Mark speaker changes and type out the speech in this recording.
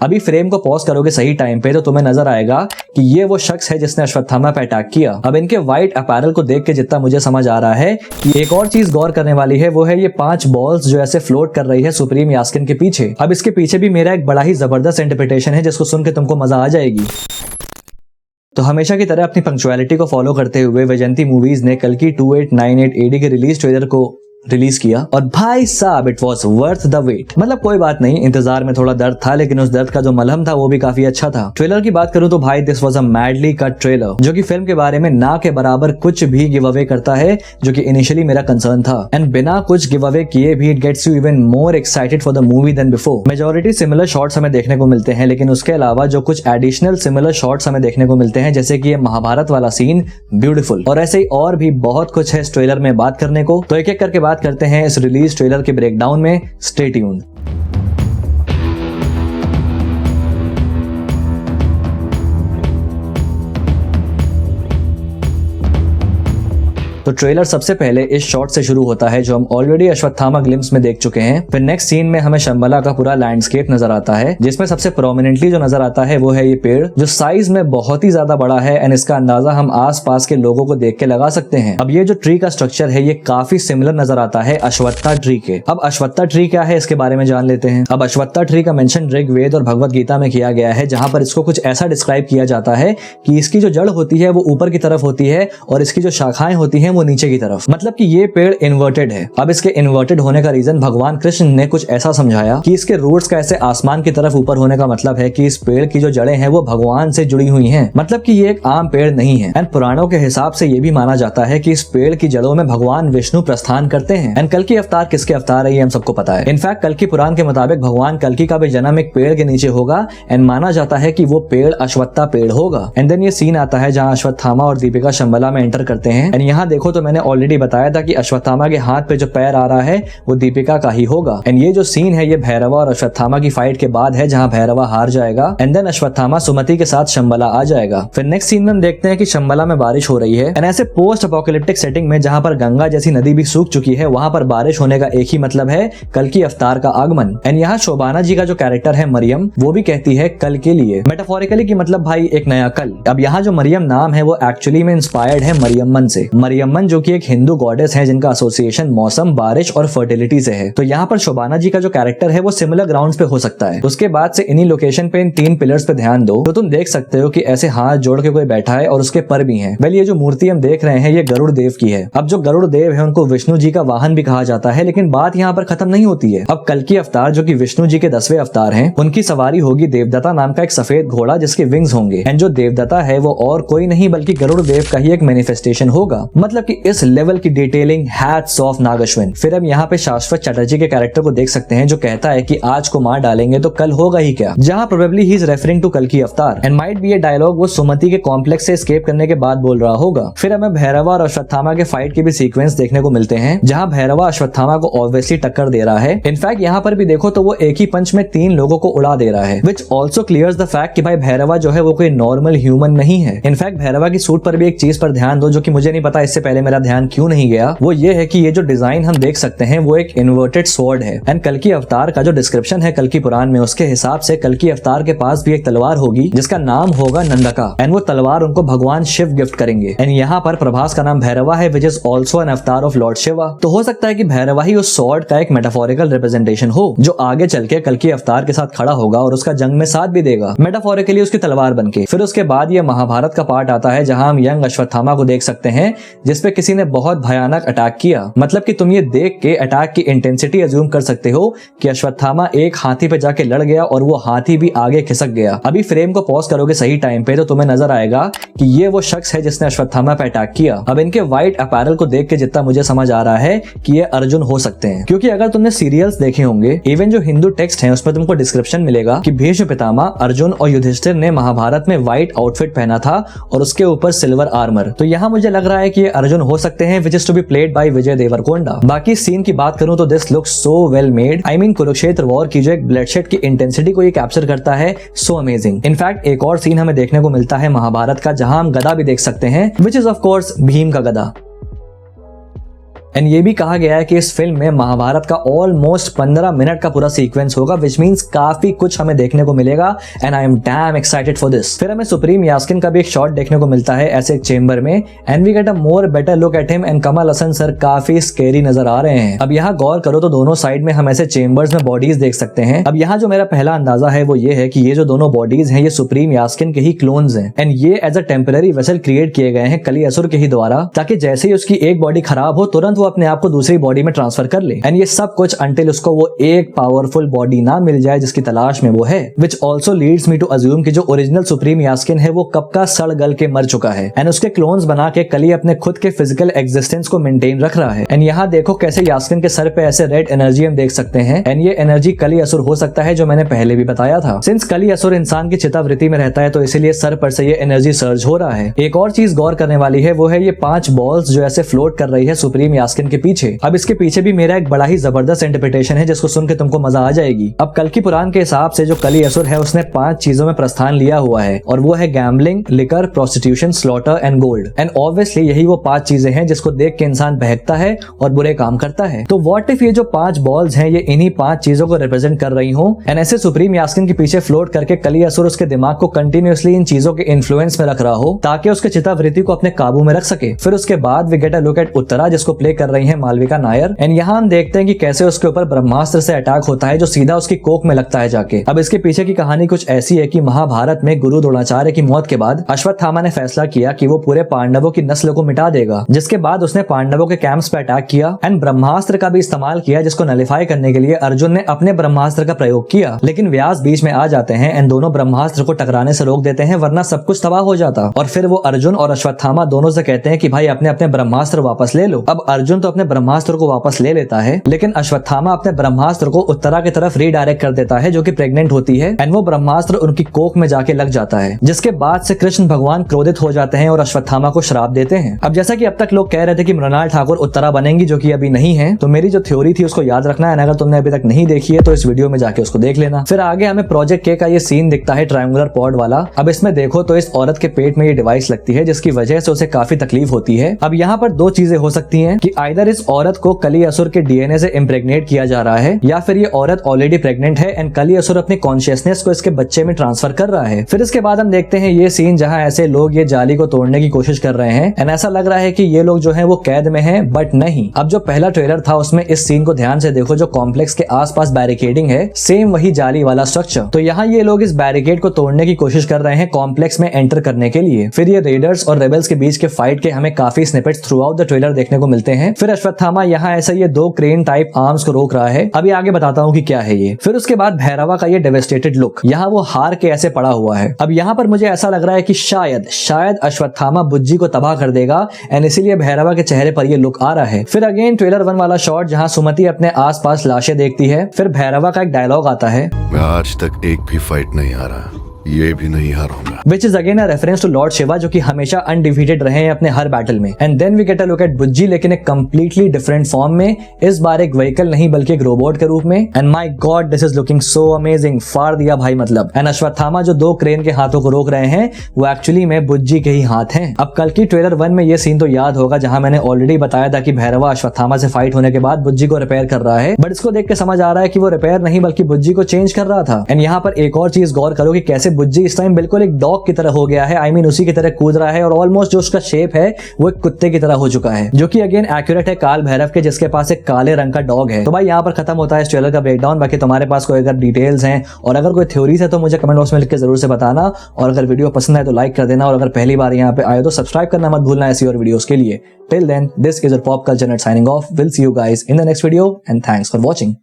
Speaker 1: अभी फ्रेम को पॉज करोगे सही टाइम पे तो तुम्हें नजर आएगा कि ये वो शख्स है जिसने अश्वत्थामा पे अटैक किया। अब इनके व्हाइट अपैरल को देख के जितना मुझे समझ आ रहा है कि एक और चीज गौर करने वाली है, वो है ये 5 बॉल्स जो ऐसे फ्लोट कर रही है सुप्रीम यास्किन के पीछे। अब इसके पीछे भी मेरा एक बड़ा ही जबरदस्त इंटरप्रिटेशन है जिसको सुन के तुमको मजा आ जाएगी। तो हमेशा की तरह अपनी पंक्चुअलिटी को फॉलो करते हुए वैजयंती मूवीज ने कल की 2898 AD के रिलीज ट्रेलर को रिलीज किया और भाई साहब it was worth the wait. मतलब कोई बात नहीं, इंतजार में थोड़ा दर्द था लेकिन उस दर्द का जो मलहम था वो भी काफी अच्छा था। ट्रेलर की बात करूं तो भाई this was a madly cut trailer जो कि फिल्म के बारे में ना के बराबर कुछ भी गिव अवे करता है, जो कि इनिशियली मेरा कंसर्न था। एंड बिना कुछ गिव अवे किए भी it gets you even more excited for the movie than before. Majority similar shots हमें देखने को मिलते हैं लेकिन उसके अलावा जो कुछ एडिशनल सिमिलर शॉट्स हमें देखने को मिलते हैं, जैसे कि ये महाभारत वाला सीन ब्यूटीफुल, और ऐसे ही और भी बहुत कुछ है इस ट्रेलर में बात करने को। तो एक एक करके बात करते हैं इस रिलीज ट्रेलर के ब्रेकडाउन में। Stay tuned. तो ट्रेलर सबसे पहले इस शॉट से शुरू होता है जो हम ऑलरेडी अश्वत्थामा ग्लिम्स में देख चुके हैं। फिर नेक्स्ट सीन में हमें शंबला का पूरा लैंडस्केप नजर आता है जिसमें सबसे प्रोमिनेंटली जो नजर आता है वो है ये पेड़ जो साइज में बहुत ही ज्यादा बड़ा है एंड इसका अंदाजा हम आसपास के लोगों को देख के लगा सकते हैं। अब ये जो ट्री का स्ट्रक्चर है ये काफी सिमिलर नजर आता है अश्वत्था ट्री के। अब अश्वत्था ट्री क्या है इसके बारे में जान लेते हैं। अब अश्वत्था ट्री का मेंशन ऋग्वेद और भगवत गीता में किया गया है जहां पर इसको कुछ ऐसा डिस्क्राइब किया जाता है कि इसकी जो जड़ होती है वो ऊपर की तरफ होती है और इसकी जो शाखाएं होती हैं वो नीचे की तरफ। मतलब कि ये पेड़ इन्वर्टेड है। अब इसके इन्वर्टेड होने का रीजन भगवान कृष्ण ने कुछ ऐसा समझाया कि इसके रूट्स का ऐसे आसमान की तरफ ऊपर होने का मतलब है कि इस पेड़ की जो जड़ें हैं वो भगवान से जुड़ी हुई हैं। मतलब कि ये एक आम पेड़ नहीं है। एंड पुराणों के हिसाब से ये भी माना जाता है कि इस पेड़ की जड़ों में भगवान विष्णु प्रस्थान करते हैं। एंड कल्कि अवतार किसके अवतार है ये हम सबको पता है। इनफैक्ट कल्कि पुराण के मुताबिक भगवान कल्कि का भी जन्म एक पेड़ के नीचे होगा एंड माना जाता है कि वो पेड़ अश्वत्था पेड़ होगा। एंड देन ये सीन आता है जहाँ अश्वत्थामा और दीपिका शंबला में एंटर करते हैं। एंड यहाँ देखो तो मैंने ऑलरेडी बताया था कि अश्वत्थामा के हाथ पे जो पैर आ रहा है वो दीपिका का ही होगा। एंड ये जो सीन है ये भैरवा और अश्वत्थामा की फाइट के बाद है जहां भैरवा हार जाएगा एंड देन अश्वत्थामा सुमति के साथ शंबला आ जाएगा। फिर नेक्स्ट सीन में हम देखते हैं कि शंबला में बारिश हो रही है एंड ऐसे पोस्ट अपोकलिप्टिक सेटिंग में जहां पर गंगा जैसी नदी भी सूख चुकी है वहां पर बारिश होने का एक ही मतलब है कल की अवतार का आगमन। एंड यहाँ शोभाना जी का जो कैरेक्टर है मरियम वो भी कहती है कल के लिए, मेटाफोरिकली की मतलब भाई एक नया कल। अब यहाँ जो मरियम नाम है वो एक्चुअली में इंस्पायर्ड है मरियम्मन से। मरियम्मन जो कि एक हिंदू गॉडेस है जिनका एसोसिएशन मौसम, बारिश और फर्टिलिटी से है। तो यहाँ पर शोभाना जी का जो कैरेक्टर है वो सिमिलर ग्राउंड्स पे हो सकता है। उसके बाद से इन्हीं लोकेशन पे इन 3 पिलर्स पे ध्यान दो तो तुम देख सकते हो कि ऐसे हाथ जोड़ के कोई बैठा है और उसके पर भी हैं। वेल ये जो मूर्ति हम देख रहे हैं ये गरुड़ देव की है। अब जो गरुड़ देव है उनको विष्णु जी का वाहन भी कहा जाता है लेकिन बात यहाँ पर खत्म नहीं होती है। अब कल की अवतार जो कि विष्णु जी के 10वें अवतार हैं उनकी सवारी होगी देवदत्ता नाम का एक सफेद घोड़ा जिसके विंग्स होंगे। एंड जो देवदत्ता है वो और कोई नहीं बल्कि गरुड़ देव का ही एक मैनिफेस्टेशन होगा। मतलब कि इस लेवल की डिटेलिंग हैट्स ऑफ नागश्विन। फिर हम यहाँ पे शाश्वत चटर्जी के कैरेक्टर को देख सकते हैं जो कहता है कि आज को मार डालेंगे तो कल होगा ही क्या, जहाँ probably he is referring to कल की अवतार। And might be a dialogue वो सुमति के कॉम्प्लेक्स से एस्केप करने के बाद बोल रहा होगा। फिर हमें भैरवा और अश्वत्थामा के फाइट के भी सीक्वेंस देखने को मिलते हैं जहाँ भैरवा अश्वत्थामा को ऑब्वियसली टक्कर दे रहा है। इनफैक्ट यहाँ पर भी देखो तो वो एक ही पंच में 3 लोगों को उड़ा दे रहा है which also clears the fact कि भाई भैरवा जो है वो कोई नॉर्मल ह्यूमन नहीं है। इनफैक्ट भैरवा की सूट पर भी एक चीज पर ध्यान दो जो कि मुझे नहीं पता इससे पहले मेरा ध्यान क्यों नहीं गया, वो ये है कि ये जो डिजाइन हम देख सकते हैं वो एक इन्वर्टेड स्वॉर्ड है। एंड कल की अवतार का जो डिस्क्रिप्शन है कल की पुराण में उसके हिसाब से कल की अवतार के पास भी एक तलवार होगी जिसका नाम होगा नंदका एंड वो तलवार उनको भगवान शिव गिफ्ट करेंगे। एंड यहाँ पर प्रभास का नाम भैरवा है विच इज ऑल्सो एन अवतार ऑफ लॉर्ड शिवा। तो हो सकता है कि भैरवा ही उस स्वॉर्ड का एक मेटाफोरिकल रिप्रेजेंटेशन हो जो आगे चल के कल की अवतार के साथ खड़ा होगा और उसका जंग में साथ भी देगा मेटाफोरिकली उसकी तलवार बनके। फिर उसके बाद ये महाभारत का पार्ट आता है जहां हम यंग अश्वत्थामा को देख सकते हैं जिसपे किसी ने बहुत भयानक अटैक किया। मतलब कि तुम ये देख के अटैक की इंटेंसिटी अज्यूम कर सकते हो कि अश्वत्थामा एक हाथी पे जाके लड़ गया और वो हाथी भी आगे खिसक गया। अभी फ्रेम को पॉज करोगे सही टाइम पे तो तुम्हें नजर आएगा कि ये वो शख्स है जिसने अश्वत्थामा पे अटैक किया। अब इनके व्हाइट अपैरल को देख के जितना मुझे समझ आ रहा है कि ये अर्जुन हो सकते हैं, क्योंकि अगर तुमने सीरियल्स देखे होंगे इवन जो हिंदू टेक्स्ट है उसमें तुमको डिस्क्रिप्शन मिलेगा कि भीष्म पितामह, अर्जुन और युधिष्ठिर ने महाभारत में व्हाइट आउटफिट पहना था और उसके ऊपर सिल्वर आर्मर। तो यहाँ मुझे लग रहा है कि ये अर्जुन हो सकते हैं which is to be played by Vijay Deverakonda. बाकी सीन की बात करूं तो this looks so well made. I mean Kurukshetra war की जो एक ब्लडशेड की इंटेंसिटी को ये कैप्चर करता है, सो अमेजिंग। इनफैक्ट एक और सीन हमें देखने को मिलता है महाभारत का जहां हम गदा भी देख सकते हैं which is of course Bhim का गदा। एंड ये भी कहा गया है कि इस फिल्म में महाभारत का ऑलमोस्ट 15 मिनट का पूरा सीक्वेंस होगा, विच मीन्स काफी कुछ हमें देखने को मिलेगा and I am damn excited for this. फिर हमें सुप्रीम यास्किन का भी एक शॉट देखने को मिलता है ऐसे एक चेंबर में and we get a more better look at him and Kamal Haasan sir काफी स्केरी नजर आ रहे हैं। अब यहाँ गौर करो तो दोनों साइड में हम ऐसे चेंबर्स में बॉडीज देख सकते हैं। अब यहाँ जो मेरा पहला अंदाजा है वो ये है कि ये जो दोनों बॉडीज हैं ये सुप्रीम यास्किन के ही क्लोन्स हैं एंड ये as a temporary vessel create किए गए हैं कली असुर के ही द्वारा, ताकि जैसे ही उसकी एक बॉडी खराब हो तुरंत वो अपने आप को दूसरी बॉडी में ट्रांसफर कर ले एंड ये सब कुछ अंटिल उसको वो एक पावरफुल बॉडी ना मिल जाए जिसकी तलाश में वो है, which also leads me to assume कि जो ओरिजिनल सुप्रीम यास्किन है वो कब का सड़ गल के मर चुका है एंड उसके क्लोन्स बना के कली अपने खुद के फिजिकल एग्जिस्टेंस को मेंटेन रख रहा है। एंड यहाँ देखो कैसे यास्किन के सर पे ऐसे रेड एनर्जी हम देख सकते हैं एंड ये एनर्जी कली असुर हो सकता है जो मैंने पहले भी बताया था। सिंस कली असुर इंसान की चितावृत्ति में रहता है तो इसीलिए सर पर से ये एनर्जी सर्ज हो रहा है। एक और चीज गौर करने वाली है वो है ये 5 बॉल्स जो ऐसे फ्लोट कर रही है सुप्रीम यास्किन के पीछे। अब इसके पीछे भी मेरा एक बड़ा ही जबरदस्त इंटरप्रिटेशन है जिसको सुन के तुमको मजा आ जाएगी। अब कल की पुराण के हिसाब से जो कली असुर है उसने 5 चीजों में प्रस्थान लिया हुआ है और वो है gambling, liquor, prostitution, slaughter and gold and obviously यही वो 5 चीजें हैं जिसको देख के इंसान बहकता है और बुरे काम करता है। तो व्हाट इफ ये जो 5 बॉल्स हैं ये इन्हीं 5 चीजों को रिप्रेजेंट कर रही हो एंड ऐसे सुप्रीम यास्किन के पीछे फ्लोट करके कली असुर उसके दिमाग को कंटिन्यूअसली इन चीजों के इन्फ्लुएंस में रख रहा हो ताकि उसके चितावृत्ति को अपने काबू में रख सके। फिर उसके बाद we get a look at Uttara जिसको प्ले कर रही है मालविका नायर एंड यहाँ हम देखते हैं कि कैसे उसके ऊपर ब्रह्मास्त्र से अटैक होता है जो सीधा उसकी कोख में लगता है जाके। अब इसके पीछे की कहानी कुछ ऐसी है कि महाभारत में गुरु द्रोणाचार्य की मौत के बाद अश्वत्थामा ने फैसला किया कि वो पूरे पांडवों की नस्ल को मिटा देगा, जिसके बाद उसने पांडवों के कैंप्स पे अटैक किया एंड ब्रह्मास्त्र का भी इस्तेमाल किया जिसको नलिफाई करने के लिए अर्जुन ने अपने ब्रह्मास्त्र का प्रयोग किया। लेकिन व्यास बीच में आ जाते हैं एंड दोनों ब्रह्मास्त्र को टकराने से रोक देते हैं वरना सब कुछ तबाह हो जाता। और फिर वो अर्जुन और अश्वत्थामा दोनों से कहते हैं कि भाई अपने अपने ब्रह्मास्त्र वापस ले लो। अब अर्जुन तो अपने ब्रह्मास्त्र को वापस ले लेता है लेकिन अश्वत्थामा अपने ब्रह्मास्त्र को उत्तरा की तरफ रीडायरेक्ट कर देता है जो कि प्रेग्नेंट होती है एंड वो ब्रह्मास्त्र उनकी कोख में जाके लग जाता है, जिसके बाद से कृष्ण भगवान क्रोधित हो जाते हैं और अश्वत्थामा को श्राप देते हैं। अब जैसा कि अब तक लोग कह रहे थे कि मृणाल ठाकुर उत्तरा बनेंगी जो कि अभी नहीं है, तो मेरी जो थ्योरी थी उसको याद रखना है। अगर तुमने अभी तक नहीं देखी है तो इस वीडियो में जाके उसको देख लेना। फिर आगे हमें प्रोजेक्ट के का ये सीन दिखता है ट्रायंगुलर पॉड वाला। अब इसमें देखो तो इस औरत के पेट में ये डिवाइस लगती है जिसकी वजह से उसे काफी तकलीफ होती है। अब यहाँ पर 2 चीजें हो सकती हैं कि आइदर इस औरत को कली असुर के डीएनए से इम्प्रेग्नेट किया जा रहा है या फिर ये औरत ऑलरेडी प्रेग्नेंट है एंड कली असुर अपनी कॉन्शियसनेस को इसके बच्चे में ट्रांसफर कर रहा है। फिर इसके बाद हम देखते हैं ये सीन जहाँ ऐसे लोग ये जाली को तोड़ने की कोशिश कर रहे हैं एंड ऐसा लग रहा है कि ये लोग जो है वो कैद में है, बट नहीं। अब जो पहला ट्रेलर था उसमें इस सीन को ध्यान से देखो, जो कॉम्प्लेक्स के आसपास बैरिकेडिंग है सेम वही जाली वाला स्ट्रक्चर। तो यहाँ ये लोग इस बैरिकेड को तोड़ने की कोशिश कर रहे हैं कॉम्प्लेक्स में एंटर करने के लिए। फिर ये रेडर्स और रेबल्स के बीच के फाइट के हमें काफी snippets through out the trailer देखने को मिलते हैं। फिर अश्वत्थामा यहाँ ऐसा ये 2 क्रेन टाइप आर्म्स को रोक रहा है। अभी आगे बताता हूँ कि क्या है ये। फिर उसके बाद भैरवा का ये डेवेस्टेटेड लुक, यहाँ वो हार के ऐसे पड़ा हुआ है। अब यहाँ पर मुझे ऐसा लग रहा है कि शायद अश्वत्थामा बुज्जी को तबाह कर देगा एंड इसीलिए भैरवा के चेहरे पर ये लुक आ रहा है। फिर अगेन ट्रेलर 1 वाला शॉट जहाँ सुमति अपने आसपास लाशें देखती है। फिर भैरवा का एक डायलॉग आता है,
Speaker 2: मैं आज तक एक भी फाइट नहीं हारा, ये भी नहीं हारूंगा,
Speaker 1: which is again a reference to Lord Shiva जो कि हमेशा अनडिफीटेड रहे हैं अपने हर बैटल में। And then we get a look at Bujji लेकिन एक कंप्लीटली डिफरेंट फॉर्म में, इस बार एक व्हीकल नहीं बल्कि एक रोबोट के रूप में। And my God this is looking so amazing, फाड़ दिया भाई मतलब। एंड अश्वत्थामा जो 2 क्रेन के हाथों को रोक रहे हैं वो एक्चुअली में बुज्जी के ही हाथ हैं। अब कल की ट्रेलर 1 में ये सीन तो याद होगा जहां मैंने ऑलरेडी बताया था कि भैरवा अश्वत्थामा से फाइट होने के बाद बुज्जी को रिपेयर कर रहा है, बट इसको देख के समझ आ रहा है कि वो रिपेयर नहीं बल्कि बुज्जी को चेंज कर रहा था। एंड यहाँ पर एक और चीज गौर करो कि कैसे बुज्जी इस टाइम बिल्कुल एक डॉग की तरह हो गया है, आई मीन उसी की तरह कूद रहा है और ऑलमोस्ट जो उसका शेप है वो एक कुत्ते की तरह हो चुका है, जो कि अगेन एक्यूरेट है काल भैरव के जिसके पास एक काले रंग का डॉग है। तो भाई यहाँ पर खत्म होता है इस ट्रेलर का ब्रेकडाउन। बाकी तुम्हारे पास कोई अगर डिटेल्स हैं और अगर कोई थ्योरीज है तो मुझे कमेंट बॉक्स में लिख के जरूर से बताना, और अगर वीडियो पसंद आए तो लाइक कर देना, और अगर पहली बार यहाँ पे आए तो सब्सक्राइब करना मत भूलना ऐसी और वीडियोस के लिए। Till then this is your pop culture net signing off, will see you guys in the next video and thanks for watching.